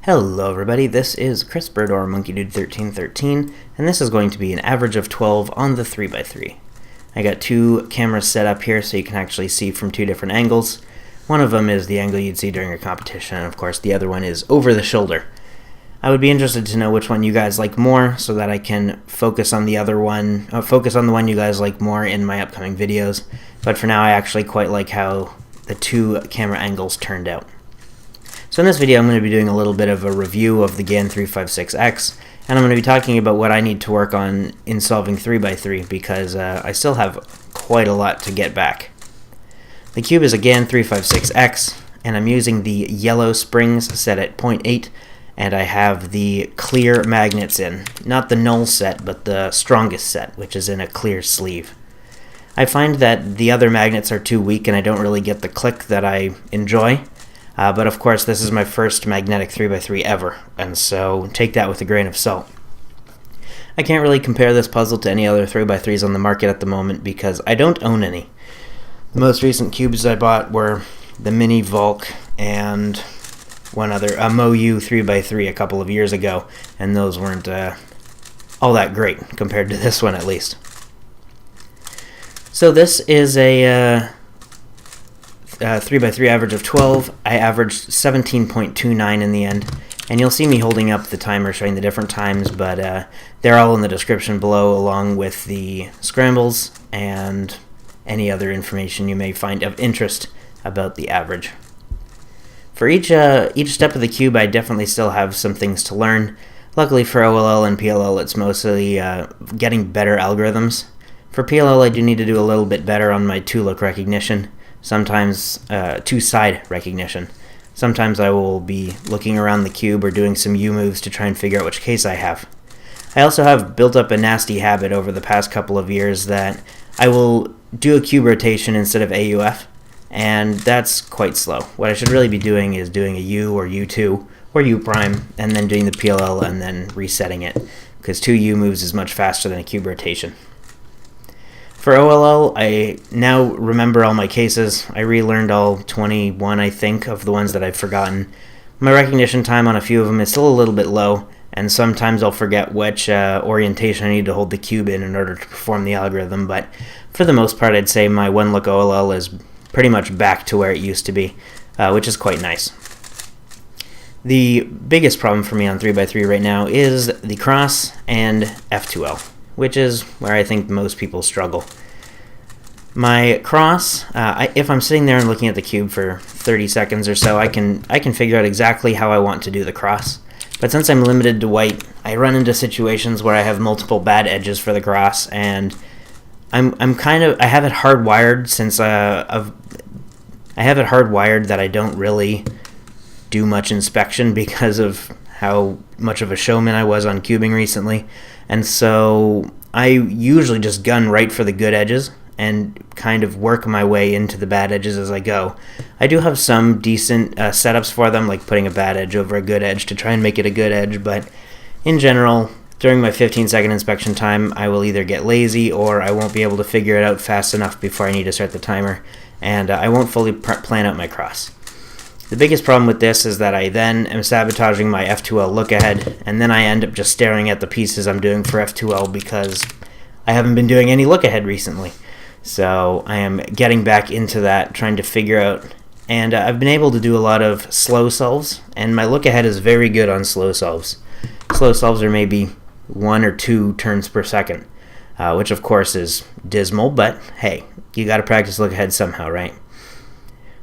Hello everybody, this is Chris Bird or MonkeyDude1313, and this is going to be an average of 12 on the 3x3. I got two cameras set up here so you can actually see from two different angles. One of them is the angle you'd see during a competition, and of course the other one is over the shoulder. I would be interested to know which one you guys like more so that I can focus on the other one, focus on the one you guys like more in my upcoming videos, but for now I actually quite like how the two camera angles turned out. So in this video I'm going to be doing a little bit of a review of the GAN 356X, and I'm going to be talking about what I need to work on in solving 3x3 because I still have quite a lot to get back. The cube is a GAN 356X, and I'm using the yellow springs set at 0.8, and I have the clear magnets in. Not the null set, but the strongest set, which is in a clear sleeve. I find that the other magnets are too weak and I don't really get the click that I enjoy. But of course this is my first magnetic 3x3 ever, and so take that with a grain of salt. I can't really compare this puzzle to any other 3x3s on the market at the moment because I don't own any. The most recent cubes I bought were the Mini Volk and one other, a MoU 3x3 a couple of years ago, and those weren't all that great compared to this one at least. So this is a 3x3 average of 12. I averaged 17.29 in the end, and you'll see me holding up the timer showing the different times, but they're all in the description below along with the scrambles and any other information you may find of interest about the average. For each step of the cube I definitely still have some things to learn. Luckily for OLL and PLL it's mostly getting better algorithms. For PLL I do need to do a little bit better on my two-look recognition. Sometimes two-side recognition. Sometimes I will be looking around the cube or doing some U moves to try and figure out which case I have. I also have built up a nasty habit over the past couple of years that I will do a cube rotation instead of AUF, and that's quite slow. What I should really be doing is doing a U or U2 or U prime and then doing the PLL and then resetting it, because two U moves is much faster than a cube rotation. For OLL, I now remember all my cases. I relearned all 21, I think, of the ones that I've forgotten. My recognition time on a few of them is still a little bit low, and sometimes I'll forget which orientation I need to hold the cube in order to perform the algorithm, but for the most part I'd say my one-look OLL is pretty much back to where it used to be, which is quite nice. The biggest problem for me on 3x3 right now is the cross and F2L, which is where I think most people struggle. My cross, if I'm sitting there and looking at the cube for 30 seconds or so, I can figure out exactly how I want to do the cross. But since I'm limited to white, I run into situations where I have multiple bad edges for the cross, and I have it hardwired since I have it hardwired that I don't really do much inspection because of how much of a showman I was on cubing recently, and so I usually just gun right for the good edges and kind of work my way into the bad edges as I go. I do have some decent setups for them, like putting a bad edge over a good edge to try and make it a good edge, but in general, during my 15-second inspection time, I will either get lazy or I won't be able to figure it out fast enough before I need to start the timer, and I won't fully plan out my cross. The biggest problem with this is that I then am sabotaging my F2L look ahead, and then I end up just staring at the pieces I'm doing for F2L because I haven't been doing any look ahead recently. So I am getting back into that, trying to figure out, and I've been able to do a lot of slow solves, and my look ahead is very good on slow solves. Slow solves are maybe 1 or 2 turns per second, which of course is dismal, but hey, you gotta practice look ahead somehow, right?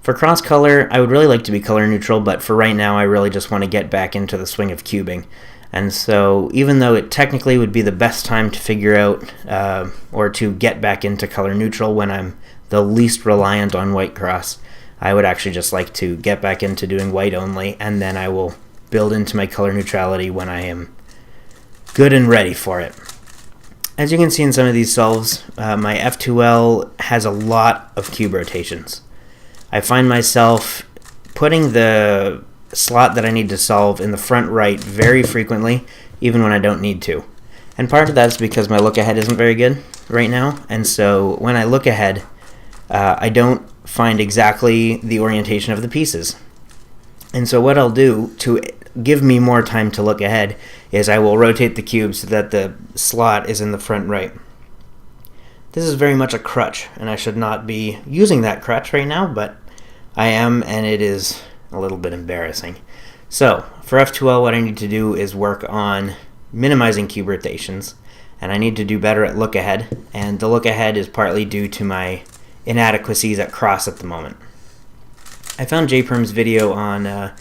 For cross color, I would really like to be color neutral, but for right now I really just want to get back into the swing of cubing. And so even though it technically would be the best time to figure out or to get back into color neutral when I'm the least reliant on white cross, I would actually just like to get back into doing white only, and then I will build into my color neutrality when I am good and ready for it. As you can see in some of these solves, my F2L has a lot of cube rotations. I find myself putting the slot that I need to solve in the front right very frequently, even when I don't need to. And part of that is because my look ahead isn't very good right now, and so when I look ahead, I don't find exactly the orientation of the pieces. And so what I'll do to give me more time to look ahead is I will rotate the cube so that the slot is in the front right. This is very much a crutch, and I should not be using that crutch right now, but I am, and it is a little bit embarrassing. So, for F2L, what I need to do is work on minimizing cube rotations, and I need to do better at look ahead, and the look ahead is partly due to my inadequacies at cross at the moment. I found JPerm's video on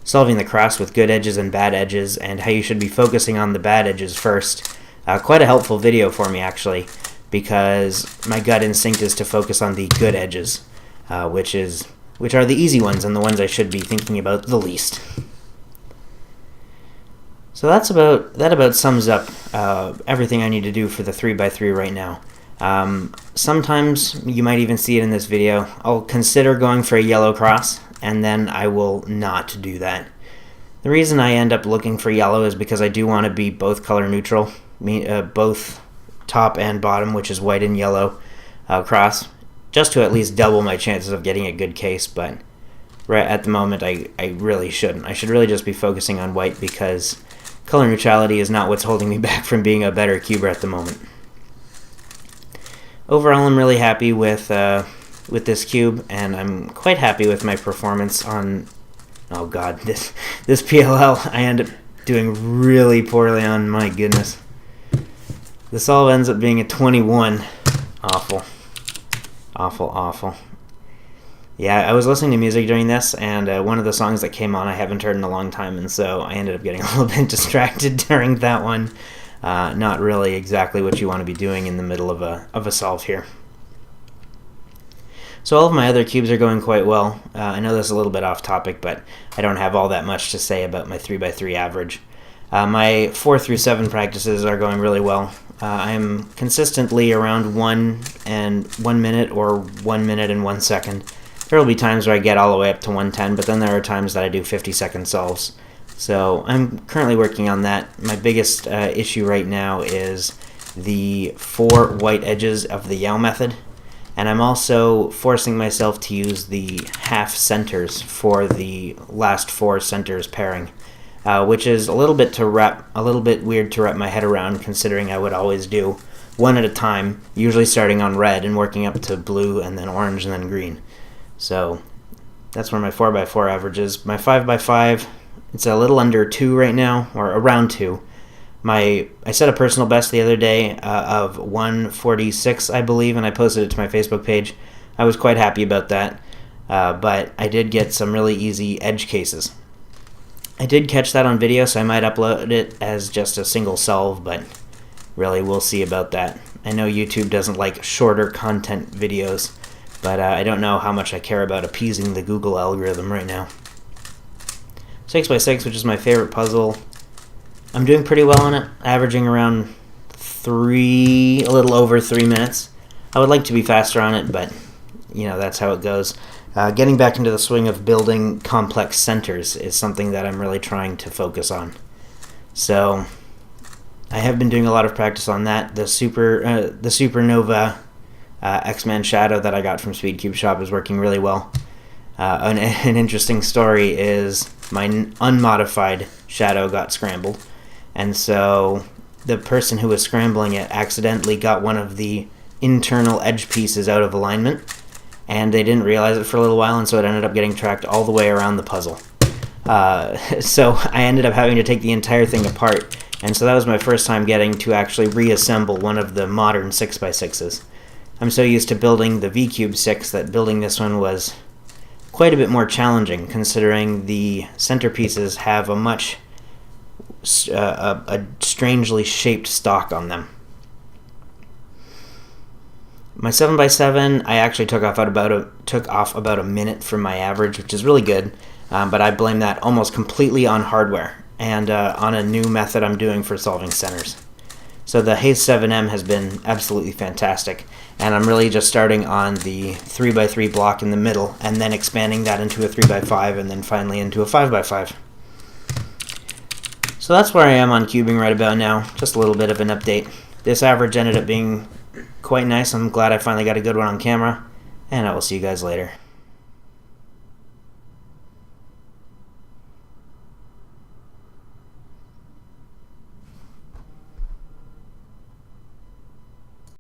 solving the cross with good edges and bad edges, and how you should be focusing on the bad edges first. Quite a helpful video for me, actually, because my gut instinct is to focus on the good edges, which are the easy ones and the ones I should be thinking about the least. So that about sums up everything I need to do for the 3x3 right now. Sometimes you might even see it in this video. I'll consider going for a yellow cross, and then I will not do that. The reason I end up looking for yellow is because I do want to be both color neutral, both top and bottom, which is white and yellow cross, just to at least double my chances of getting a good case. But right at the moment, I really shouldn't. I should really just be focusing on white, because color neutrality is not what's holding me back from being a better cuber at the moment. Overall, I'm really happy with this cube, and I'm quite happy with my performance on, oh god, this PLL. I end up doing really poorly on, my goodness. This all ends up being a 21. Awful. Awful, awful. Yeah, I was listening to music during this, and one of the songs that came on I haven't heard in a long time, and so I ended up getting a little bit distracted during that one. Not really exactly what you want to be doing in the middle of a solve here. So all of my other cubes are going quite well. I know this is a little bit off topic, but I don't have all that much to say about my 3x3 average. My 4 through 7 practices are going really well. I'm consistently around 1 minute or 1 minute and 1 second. There will be times where I get all the way up to 1:10, but then there are times that I do 50-second solves. So I'm currently working on that. My biggest issue right now is the 4 white edges of the Yao method, and I'm also forcing myself to use the half centers for the last 4 centers pairing. Which is a little bit weird to wrap my head around, considering I would always do one at a time, usually starting on red and working up to blue and then orange and then green. So that's where my 4x4 average is. My 5x5, it's a little under 2 right now, or around 2. I set a personal best the other day of 146, I believe, and I posted it to my Facebook page. I was quite happy about that, but I did get some really easy edge cases. I did catch that on video, so I might upload it as just a single solve, but really, we'll see about that. I know YouTube doesn't like shorter content videos, but I don't know how much I care about appeasing the Google algorithm right now. 6x6, which is my favorite puzzle, I'm doing pretty well on it, averaging around a little over 3 minutes. I would like to be faster on it, but that's how it goes. Getting back into the swing of building complex centers is something that I'm really trying to focus on. So I have been doing a lot of practice on that. The Supernova X-Man Shadow that I got from Speedcube Shop is working really well. An interesting story is my unmodified Shadow got scrambled, and so the person who was scrambling it accidentally got one of the internal edge pieces out of alignment, and they didn't realize it for a little while, and so it ended up getting tracked all the way around the puzzle. So I ended up having to take the entire thing apart, and so that was my first time getting to actually reassemble one of the modern 6x6s. I'm so used to building the V-Cube 6 that building this one was quite a bit more challenging, considering the centerpieces have a strangely shaped stock on them. My 7x7, I actually took off about a minute from my average, which is really good, but I blame that almost completely on hardware and on a new method I'm doing for solving centers. So the Haze 7M has been absolutely fantastic, and I'm really just starting on the 3x3 block in the middle and then expanding that into a 3x5 and then finally into a 5x5. So that's where I am on cubing right about now, just a little bit of an update. This average ended up being quite nice. I'm glad I finally got a good one on camera, and I will see you guys later.